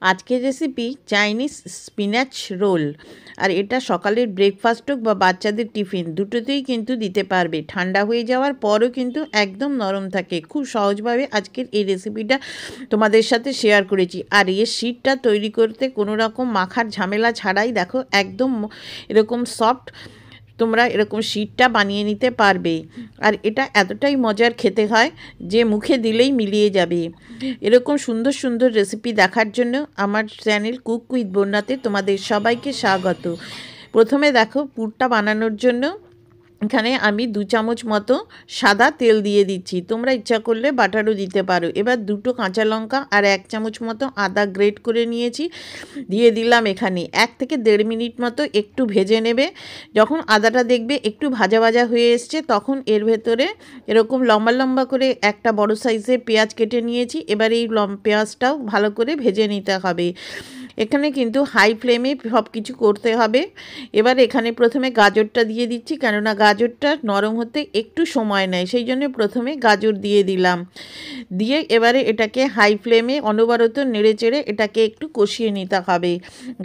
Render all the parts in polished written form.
আজকের recipe Chinese spinach role. আর এটা সকালের ব্রেকফাস্ট হোক বা বাচ্চাদের টিফিন দুটোতেই কিন্তু দিতে পারবে। ঠান্ডা হয়ে যাওয়ার পরও কিন্তু একদম নরম থাকে। খুব সহজভাবে আজকের এই রেসিপিটা তোমাদের সাথে শেয়ার করেছি। আর এই শীটটা তৈরি করতে কোনো রকম মাখার ঝামেলা ছাড়াই দেখো একদম এরকম সফট তোমরা এরকম শীটটা বানিয়ে নিতে পারবে। আর এটা এতটাই মজার খেতে হয় যে মুখে দিলেই মিলিয়ে যাবে। এরকম সুন্দর সুন্দর রেসিপি দেখার জন্য আমার চ্যানেল কুক উইথ বন্যাতে তোমাদের সবাইকে স্বাগত। প্রথমে দেখো পুরটা বানানোর জন্য এখানে আমি 2 চামচ মতো সাদা তেল দিয়ে দিচ্ছি। তোমরা ইচ্ছা করলে বাটারও দিতে পারো। এবার 2টো কাঁচা লঙ্কা আর 1 চামচ মতো আদা গ্রেট করে নিয়েছি, দিয়ে দিলাম এখানে। 1 থেকে 1.5 মিনিট মতো একটু ভেজে নেবে। যখন আদাটা দেখবে একটু ভাজা ভাজা হয়ে এসছে তখন এর ভেতরে এরকম লম্বা লম্বা করে একটা বড় সাইজের পেঁয়াজ কেটে নিয়েছি। এবার এই পেঁয়াজটাও ভালো করে ভেজে নিতে হবে। এখানে কিন্তু হাই ফ্লেমে সব কিছু করতে হবে। এবার এখানে প্রথমে গাজরটা দিয়ে দিচ্ছি, কেননা গাজরটা নরম হতে একটু সময় নেয়, সেই জন্য প্রথমে গাজর দিয়ে দিলাম। দিয়ে এবারে এটাকে হাই ফ্লেমে অনবরত নেড়ে চেড়ে এটাকে একটু কষিয়ে নিতে হবে।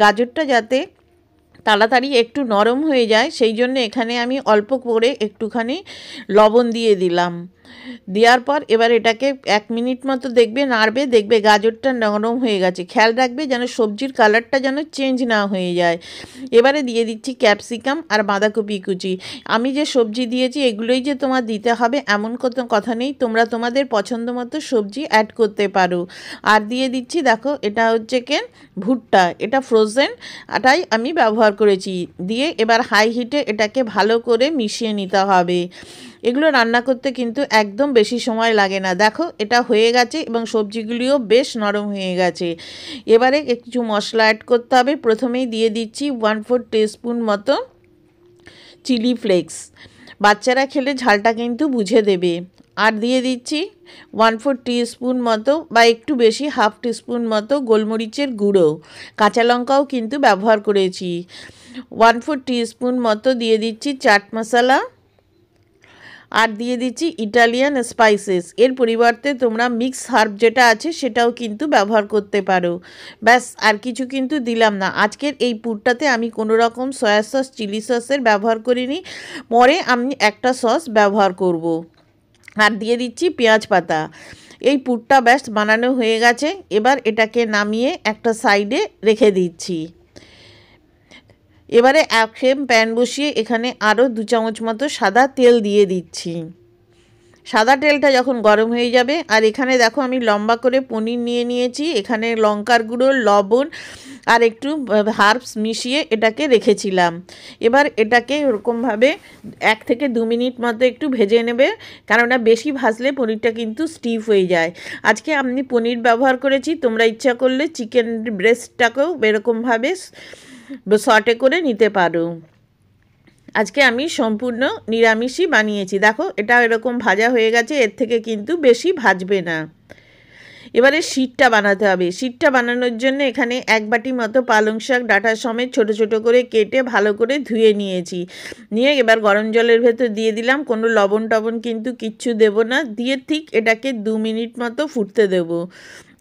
গাজরটা যাতে তাড়াতাড়ি একটু নরম হয়ে যায় সেই জন্য এখানে আমি অল্প করে একটুখানি লবণ দিয়ে দিলাম। দেওয়ার পর এবার এটাকে 1 মিনিট মতো দেখবে নাড়বে, দেখবে গাজরটা নরম হয়ে গেছে। খেয়াল রাখবে যেন সবজির কালারটা যেন চেঞ্জ না হয়ে যায়। এবারে দিয়ে দিচ্ছি ক্যাপসিকাম আর বাঁধাকপি কুচি। আমি যে সবজি দিয়েছি এগুলোই যে তোমার দিতে হবে এমন কোনো কথা নেই, তোমরা তোমাদের পছন্দ মতো সবজি অ্যাড করতে পারো। আর দিয়ে দিচ্ছি দেখো এটা হচ্ছে ভুট্টা, এটা ফ্রোজেন, এটাই আমি ব্যবহার করেছি। দিয়ে এবার হাই হিটে এটাকে ভালো করে মিশিয়ে নিতে হবে। এগুলো রান্না করতে কিন্তু একদম বেশি সময় লাগে না। দেখো এটা হয়ে গেছে এবং সবজিগুলিও বেশ নরম হয়ে গেছে। এবারে কিছু মশলা অ্যাড করতে হবে। প্রথমেই দিয়ে দিচ্ছি 1/4 টিস্পুন মতো চিলি ফ্লেক্স, বাচ্চারা খেলে ঝালটা কিন্তু বুঝে দেবে। আর দিয়ে দিচ্ছি 1/4 টিস্পুন মতো বা একটু বেশি 1/2 টিস্পুন মতো গোলমরিচের গুঁড়ো। কাঁচা লঙ্কাও কিন্তু ব্যবহার করেছি। 1/4 টিস্পুন মতো দিয়ে দিচ্ছি চাট মশলা। আর দিয়ে দিচ্ছি ইটালিয়ান স্পাইসেস। এর পরিবর্তে তোমরা মিক্স হার্ব যেটা আছে সেটাও কিন্তু ব্যবহার করতে পারো। ব্যাস, আর কিছু কিন্তু দিলাম না। আজকের এই পুরটাতে আমি কোনো রকম সয়া সস চিলি সসের ব্যবহার করিনি, পরে আমি একটা সস ব্যবহার করব। আর দিয়ে দিচ্ছি পেঁয়াজ পাতা। এই পুরটা ব্যাস বানানো হয়ে গেছে। এবার এটাকে নামিয়ে একটা সাইডে রেখে দিচ্ছি। এবারে সেম প্যান বসিয়ে এখানে আরও 2 চামচ মতো সাদা তেল দিয়ে দিচ্ছি। সাদা তেলটা যখন গরম হয়ে যাবে, আর এখানে দেখো আমি লম্বা করে পনির নিয়ে নিয়েছি। এখানে লঙ্কার গুঁড়ো, লবণ আর একটু হার্বস মিশিয়ে এটাকে রেখেছিলাম। এবার এটাকে ওরকমভাবে 1 থেকে 2 মিনিট মতো একটু ভেজে নেবে, কেননা বেশি ভাজলে পনিরটা কিন্তু স্টিফ হয়ে যায়। আজকে আমি পনির ব্যবহার করেছি, তোমরা ইচ্ছা করলে চিকেন ব্রেস্টটাকেও এরকমভাবে সটে করে নিতে পারো। আজকে আমি সম্পূর্ণ নিরামিষই বানিয়েছি। দেখো এটা এরকম ভাজা হয়ে গেছে, এর থেকে কিন্তু বেশি ভাজবে না। এবারে শীটটা বানাতে হবে। শীটটা বানানোর জন্য এখানে 1 বাটি মতো পালং শাক ডাঁটা সমেত ছোট ছোট করে কেটে ভালো করে ধুয়ে নিয়েছি। নিয়ে এবার গরম জলের ভেতর দিয়ে দিলাম। কোনো লবণ টবণ কিন্তু কিচ্ছু দেব না। দিয়ে ঠিক এটাকে 2 মিনিট মতো ফুটতে দেব।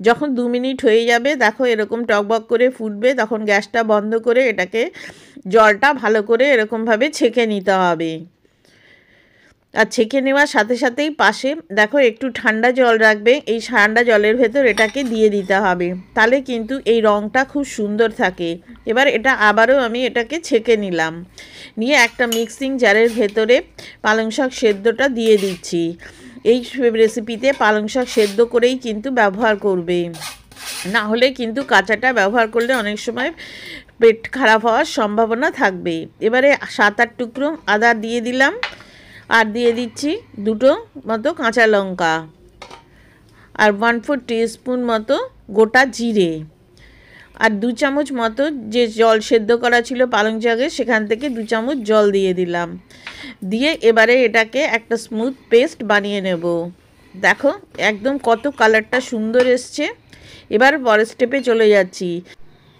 যখন 2 মিনিট হয়ে যাবে দেখো এরকম টকবক করে ফুটবে, তখন গ্যাসটা বন্ধ করে এটাকে জলটা ভালো করে এরকমভাবে ছেঁকে নিতে হবে। আর ছেঁকে নেওয়ার সাথে সাথেই পাশে দেখো একটু ঠান্ডা জল রাখবে। এই ঠান্ডা জলের ভেতর এটাকে দিয়ে দিতে হবে, তাহলে কিন্তু এই রঙটা খুব সুন্দর থাকে। এবার এটা আবারও আমি এটাকে ছেঁকে নিলাম। নিয়ে একটা মিক্সিং জারের ভেতরে পালং শাক সেদ্ধটা দিয়ে দিচ্ছি। এই রেসিপিতে পালং শাক সেদ্ধ করেই কিন্তু ব্যবহার করবে, না হলে কিন্তু কাঁচাটা ব্যবহার করলে অনেক সময় পেট খারাপ হওয়ার সম্ভাবনা থাকবে। এবারে 7-8 টুকরো আদা দিয়ে দিলাম। আর দিয়ে দিচ্ছি 2টো মতো কাঁচা লঙ্কা আর 1/4 টিস্পুন মতো গোটা জিরে। আর 2 চামচ মতো যে জল সেদ্ধ করা ছিল পালং শাকে সেখান থেকে 2 চামচ জল দিয়ে দিলাম। দিয়ে এবারে এটাকে একটা স্মুথ পেস্ট বানিয়ে নেব। দেখো একদম কত কালারটা সুন্দর এসছে। এবার পরের স্টেপে চলে যাচ্ছি।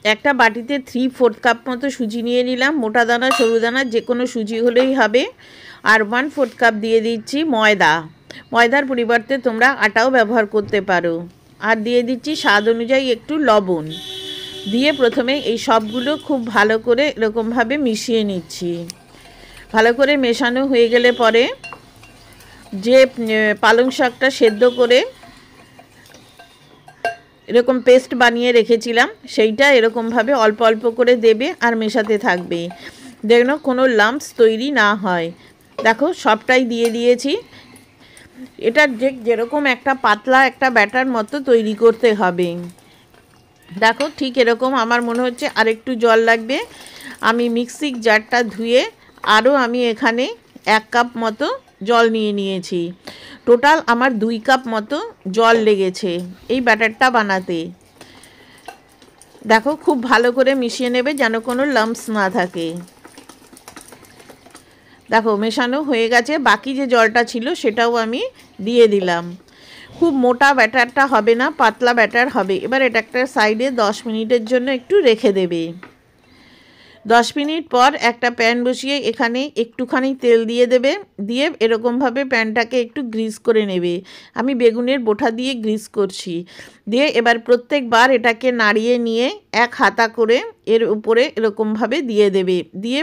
একটা বাটিতে 3/4 কাপ মতো সুজি নিয়ে নিলাম। মোটা দানা সরু দানা যে কোনো সুজি হলেই হবে। আর 1/4 কাপ দিয়ে দিচ্ছি ময়দা। ময়দার পরিবর্তে তোমরা আটাও ব্যবহার করতে পারো। আর দিয়ে দিচ্ছি স্বাদ অনুযায়ী একটু লবণ। দিয়ে প্রথমে এই সবগুলো খুব ভালো করে এরকমভাবে মিশিয়ে নিচ্ছি। ভালো করে মেশানো হয়ে গেলে পরে যে পালং শাকটা সেদ্ধ করে এরকম পেস্ট বানিয়ে রেখেছিলাম সেইটা এরকমভাবে অল্প অল্প করে দেবে আর মেশাতে থাকবে, যেন কোনো লাম্পস তৈরি না হয়। দেখো সবটাই দিয়ে দিয়েছি। এটা যেরকম একটা পাতলা একটা ব্যাটার মতো তৈরি করতে হবে। দেখো ঠিক এরকম আমার মনে হচ্ছে আরেকটু জল লাগবে। আমি মিক্সিং জারটা ধুয়ে আরও আমি এখানে 1 কাপ মতো জল নিয়ে নিয়েছি। টোটাল আমার 2 কাপ মতো জল লেগেছে এই ব্যাটারটা বানাতে। দেখো খুব ভালো করে মিশিয়ে নেবে যেন কোনো লাম্পস না থাকে। দেখো মেশানো হয়ে গেছে, বাকি যে জলটা ছিল সেটাও আমি দিয়ে দিলাম। খুব মোটা ব্যাটারটা হবে না, পাতলা ব্যাটার হবে। এবার এটা একটা সাইডে 10 মিনিটের জন্য একটু রেখে দেবে। 10 মিনিট পর একটা প্যান বসিয়ে এখানে একটুখানি তেল দিয়ে দেবে, দিয়ে এরকমভাবে প্যানটাকে একটু গ্রিস করে নেবে। আমি বেগুনের বোঁটা দিয়ে গ্রিস করছি। দিয়ে এবার প্রত্যেকবার এটাকে নাড়িয়ে নিয়ে 1 হাতা করে এর উপরে এরকমভাবে দিয়ে দেবে। দিয়ে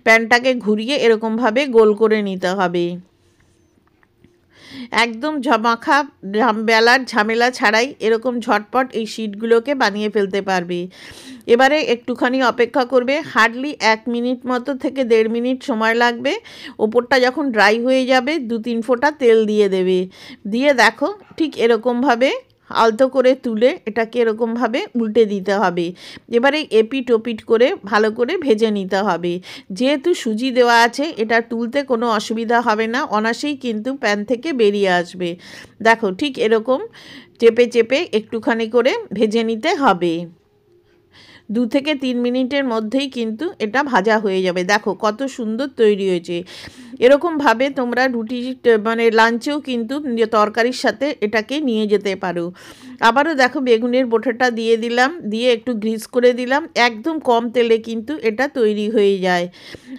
প্যানটাকে ঘুরিয়ে এরকমভাবে গোল করে নিতে হবে। একদম ঝমাখা বেলার ঝামেলা ছাড়াই এরকম ঝটপট এই শিটগুলোকে বানিয়ে ফেলতে পারবে। এবারে একটুখানি অপেক্ষা করবে, হার্ডলি 1 মিনিট মতো থেকে 1.5 মিনিট সময় লাগবে। ওপরটা যখন ড্রাই হয়ে যাবে 2-3 ফোঁটা তেল দিয়ে দেবে। দিয়ে দেখো ঠিক এরকমভাবে আলতো করে তুলে এটাকে এরকমভাবে উল্টে দিতে হবে। এবারে এপিট ওপিট করে ভালো করে ভেজে নিতে হবে। যেহেতু সুজি দেওয়া আছে এটা তুলতে কোনো অসুবিধা হবে না, অনায়াসেই কিন্তু প্যান থেকে বেরিয়ে আসবে। দেখো ঠিক এরকম চেপে চেপে একটুখানি করে ভেজে নিতে হবে। 2 থেকে 3 মিনিটের মধ্যেই কিন্তু এটা ভাজা হয়ে যাবে। দেখো কত সুন্দর তৈরি হয়েছে। এরকমভাবে তোমরা রুটি মানে লাঞ্চেও কিন্তু তরকারির সাথে এটাকে নিয়ে যেতে পারো। আবারও দেখো বেগুনের বোঁটাটা দিয়ে দিলাম, দিয়ে একটু গ্রিস করে দিলাম। একদম কম তেলে কিন্তু এটা তৈরি হয়ে যায়।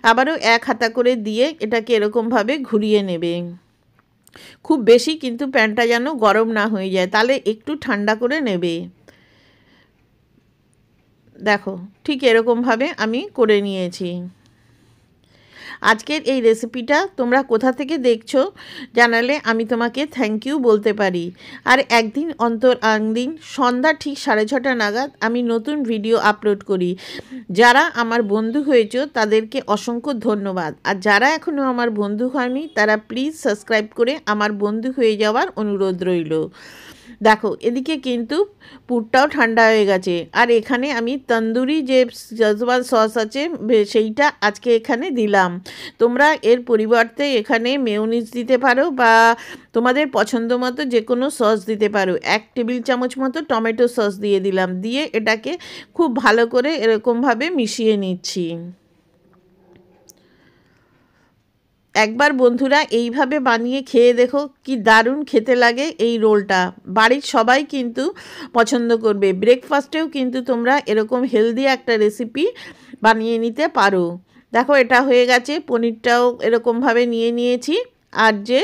আবারও 1 হাতা করে দিয়ে এটাকে এরকমভাবে ঘুরিয়ে নেবে। খুব বেশি কিন্তু প্যানটা যেন গরম না হয়ে যায়, তাহলে একটু ঠান্ডা করে নেবে। দেখো ঠিক এরকমভাবে আমি করে নিয়েছি। আজকের এই রেসিপিটা তোমরা কোথা থেকে দেখছো জানালে আমি তোমাকে থ্যাংক ইউ বলতে পারি। আর একদিন অন্তর একদিন সন্ধ্যা ঠিক 6:30 নাগাদ আমি নতুন ভিডিও আপলোড করি। যারা আমার বন্ধু হয়েছো তাদেরকে অসংখ্য ধন্যবাদ। আর যারা এখনও আমার বন্ধু হয়নি তারা প্লিজ সাবস্ক্রাইব করে আমার বন্ধু হয়ে যাওয়ার অনুরোধ রইল। দেখো এদিকে কিন্তু পুরটাও ঠান্ডা হয়ে গেছে। আর এখানে আমি তন্দুরি যে শেজওয়ান সস আছে সেইটা আজকে এখানে দিলাম। তোমরা এর পরিবর্তে এখানে মেয়োনিজ দিতে পারো বা তোমাদের পছন্দ মতো যে কোনো সস দিতে পারো। 1 টেবিল চামচ মতো টমেটো সস দিয়ে দিলাম। দিয়ে এটাকে খুব ভালো করে এরকমভাবে মিশিয়ে নিচ্ছি। একবার বন্ধুরা এইভাবে বানিয়ে খেয়ে দেখো কি দারুণ খেতে লাগে এই রোলটা। বাড়ির সবাই কিন্তু পছন্দ করবে। ব্রেকফাস্টেও কিন্তু তোমরা এরকম হেলদি একটা রেসিপি বানিয়ে নিতে পারো। দেখো এটা হয়ে গেছে। পনিরটাও এরকমভাবে নিয়ে নিয়েছি। আর যে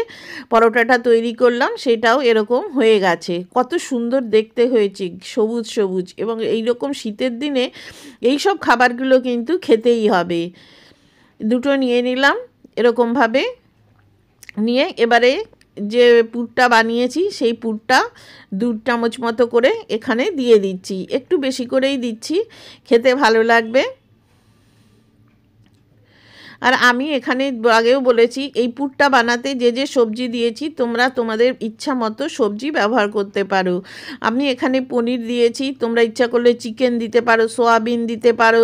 পরোটাটা তৈরি করলাম সেটাও এরকম হয়ে গেছে। কত সুন্দর দেখতে হয়েছে, সবুজ সবুজ। এবং এইরকম শীতের দিনে এই সব খাবারগুলো কিন্তু খেতেই হবে। দুটো নিয়ে নিলাম এরকমভাবে। নিয়ে এবারে যে পুরটা বানিয়েছি সেই পুরটা 2 চামচ মতো করে এখানে দিয়ে দিচ্ছি। একটু বেশি করেই দিচ্ছি, খেতে ভালো লাগবে। আর আমি এখানে আগেও বলেছি এই পুরটা বানাতে যে যে সবজি দিয়েছি তোমরা তোমাদের ইচ্ছা মতো সবজি ব্যবহার করতে পারো। আমি এখানে পনির দিয়েছি, তোমরা ইচ্ছা করলে চিকেন দিতে পারো, সোয়াবিন দিতে পারো,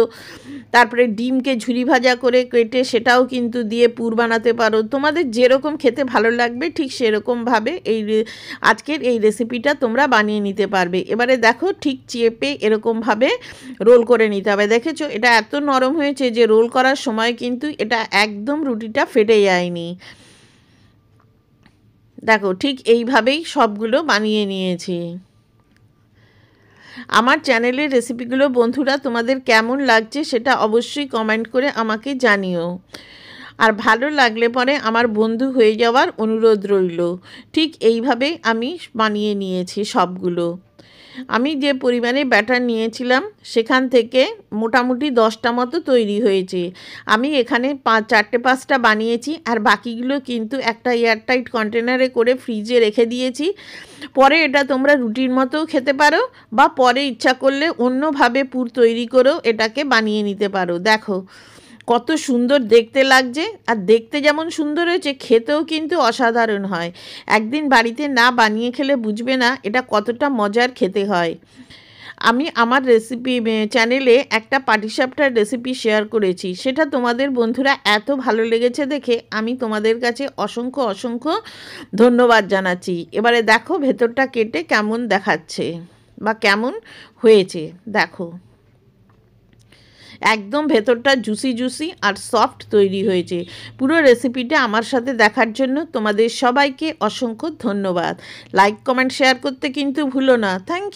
তারপরে ডিমকে ঝুরি ভাজা করে কেটে সেটাও কিন্তু দিয়ে পুর বানাতে পারো। তোমাদের যেরকম খেতে ভালো লাগবে ঠিক সেরকমভাবে আজকের এই রেসিপিটা তোমরা বানিয়ে নিতে পারবে। এবারে দেখো ঠিক চেপে এরকমভাবে রোল করে নিতে হবে। দেখেছো এটা এত নরম হয়েছে যে রোল করার সময় কিন্তু এটা একদম রুটিটা ফেটে যায়নি। দেখো ঠিক এইভাবেই সবগুলো বানিয়ে নিয়েছি। আমার চ্যানেলের রেসিপিগুলো বন্ধুরা তোমাদের কেমন লাগছে সেটা অবশ্যই কমেন্ট করে আমাকে জানিও। আর ভালো লাগলে পরে আমার বন্ধু হয়ে যাওয়ার অনুরোধ রইল। ঠিক এইভাবেই আমি বানিয়ে নিয়েছি সবগুলো। আমি যে পরিমাণে ব্যাটার নিয়েছিলাম সেখান থেকে মোটামুটি 10টা মতো তৈরি হয়েছে। আমি এখানে 4-5টা বানিয়েছি, আর বাকিগুলো কিন্তু একটা এয়ারটাইট কন্টেনারে করে ফ্রিজে রেখে দিয়েছি। পরে এটা তোমরা রুটির মতোও খেতে পারো, বা পরে ইচ্ছা করলে অন্যভাবে পুর তৈরি করেও এটাকে বানিয়ে নিতে পারো। দেখো কত সুন্দর দেখতে লাগছে, আর দেখতে যেমন সুন্দর হয়েছে খেতেও কিন্তু অসাধারণ হয়। একদিন বাড়িতে না বানিয়ে খেলে বুঝবে না এটা কতটা মজার খেতে হয়। আমি আমার রেসিপি চ্যানেলে একটা পাটিসাপটার রেসিপি শেয়ার করেছি, সেটা তোমাদের বন্ধুরা এত ভালো লেগেছে দেখে আমি তোমাদের কাছে অসংখ্য অসংখ্য ধন্যবাদ জানাচ্ছি। এবারে দেখো ভেতরটা কেটে কেমন দেখাচ্ছে বা কেমন হয়েছে। দেখো একদম ভেতরটা জুসি জুসি আর সফট তৈরি হয়েছে। পুরো রেসিপিটা আমার সাথে দেখার জন্য তোমাদের সবাইকে অসংখ্য ধন্যবাদ। লাইক কমেন্ট শেয়ার করতে কিন্তু ভুলো না। Thank you.